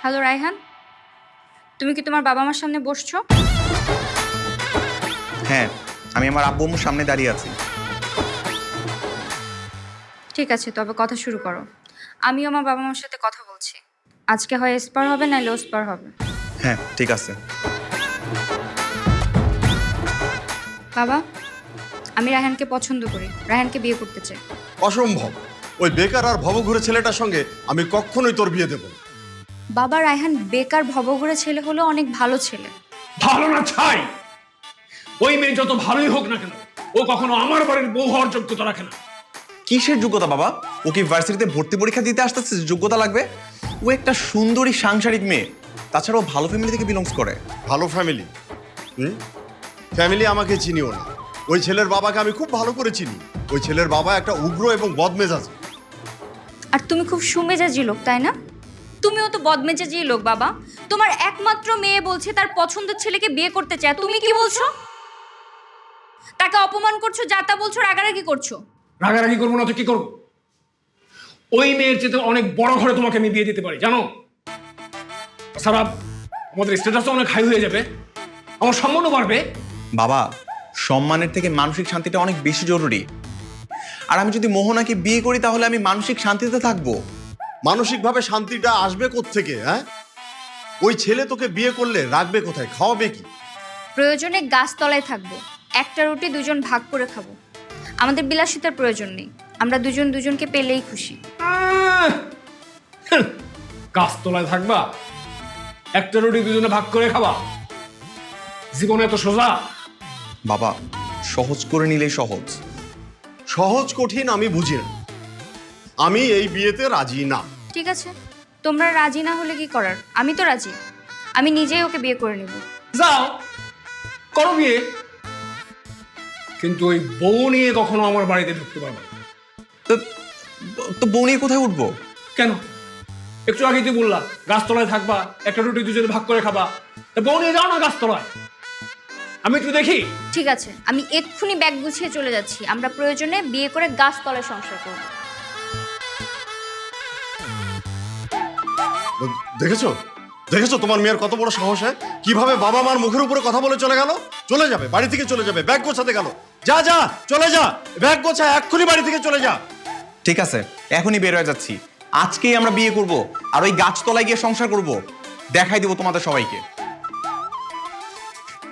Hello Raihan, তুমি কি তোমার বাবা মার সামনে বসছো? হ্যাঁ, আমি আমার আব্বু আম্মুর সামনে দাঁড়িয়ে আছি। ঠিক আছে, তবে কথা শুরু করো। আমিও আমার বাবা মার সাথে কথা বলছি। আজকে হয় এসপার হবে নাহলে ওসপার হবে। হ্যাঁ, ঠিক আছে। বাবা, আমি রায়হানকে পছন্দ করি, রায়হানকে বিয়ে করতে চাই। অসম্ভব। ওই বেকার আর ভবঘুরে ছেলেটার সঙ্গে আমি কখনোই তোর বিয়ে দেব না। বাবা, রায়হান বেকার ভবঘুরে ছেলে হলেও অনেক ভালো ছেলে। ভালো না ছাই, ওই মেয়ে যত ভালোই হোক না কেন, ও কখনো আমার বাড়ির বউ হওয়ার যোগ্যতা রাখে না। কিসের যোগ্যতা বাবা? ও কি ভার্সিটিতে ভর্তি পরীক্ষা দিতে আসতেছে যোগ্যতা লাগবে? ও একটা সুন্দরী সাংসারিক মেয়ে, তাছাড়া ও ভালো ফ্যামিলি থেকে বিলংস করে। ভালো ফ্যামিলি? ফ্যামিলি আমাকে চিনিও না। ওই ছেলের বাবাকে আমি খুব ভালো করে চিনি। ওই ছেলের বাবা একটা উগ্র এবং বদমেজাজি। আর তুমি খুব সুমেজাজি লোক, তাই না? তুমিও তো বদমেজাজি লোক বাবা। তোমার একমাত্র মেয়ে বলছে তার পছন্দের ছেলেকে বিয়ে করতে চায়, তুমি কি বলছো? তাকে অপমান করছো, যা তা বলছো, রাগারাগি করছো। রাগারাগি করবো না তো কি করবো? ওই মেয়ের চেয়ে অনেক বড় ঘরে তোমাকে আমি বিয়ে দিতে পারি, জানো? সারা আমাদের স্ট্যাটাসও অনেক হাই হয়ে যাবে, আমার সম্মানও বাড়বে। বাবা, সম্মানের থেকে মানসিক শান্তিটা অনেক বেশি জরুরি। আর আমি যদি মোহনাকে বিয়ে করি তাহলে আমি মানসিক শান্তিতে থাকবো। মানসিকভাবে শান্তিটা আসবে কোত্থেকে? হ্যাঁ, ওই ছেলে তোকে বিয়ে করলে রাখবে কোথায়, খাওয়াবে কি? প্রয়োজনে গাছতলায় থাকবো, একটা রুটি দুজন ভাগ করে খাবো। আমাদের বিলাসিতার প্রয়োজন নেই, আমরা দুজন দুজনকে পেলেই খুশি। গাছতলায় থাকবা, একটা রুটি দুজনে ভাগ করে খাবা, জীবনে এত সোজা? বাবা, সহজ করে নিলেই সহজ। সহজ কঠিন আমি বুঝি না। আমি এই বিয়েতে রাজি না। ঠিক আছে, তোমরা রাজি না হলে কি করার, আমি তো রাজি। আমি নিজেই ওকে বিয়ে করে নেব। যাও করো বিয়ে, কিন্তু ওই বউ নিয়ে কখনো আমার বাড়িতে ঢুকতে পারবে না। তো তো বউ নিয়ে কোথায় উঠবো? কেন? একটু আগে তুই বললা গাছতলায় থাকবা, একটা রুটি দুজনে ভাগ করে খাবা, তা বউ নিয়ে যাও না গাছতলায়, আমি একটু দেখি। ঠিক আছে, আমি এক্ষুনি ব্যাগ গুছিয়ে চলে যাচ্ছি। আমরা প্রয়োজনে বিয়ে করে গাছতলায় সংসার করব। দেখেছো দেখেছো তোমার মেয়ের কত বড় সাহস? হয় কিভাবে বাবা মার মুখের উপরে কথা বলে চলে গেল। চলে যাবে, বাড়ি থেকে চলে যাবে, ব্যাগ গোছাতে গেল। যা যা, চলে যা, ব্যাগ গোছা, এক্ষুনি বাড়ি থেকে চলে যা। ঠিক আছে, এখনই বের হয়ে যাচ্ছি। আজকেই আমরা বিয়ে করব আর ওই গাছতলায় গিয়ে সংসার করব। দেখাই দিব তোমাদের সবাইকে।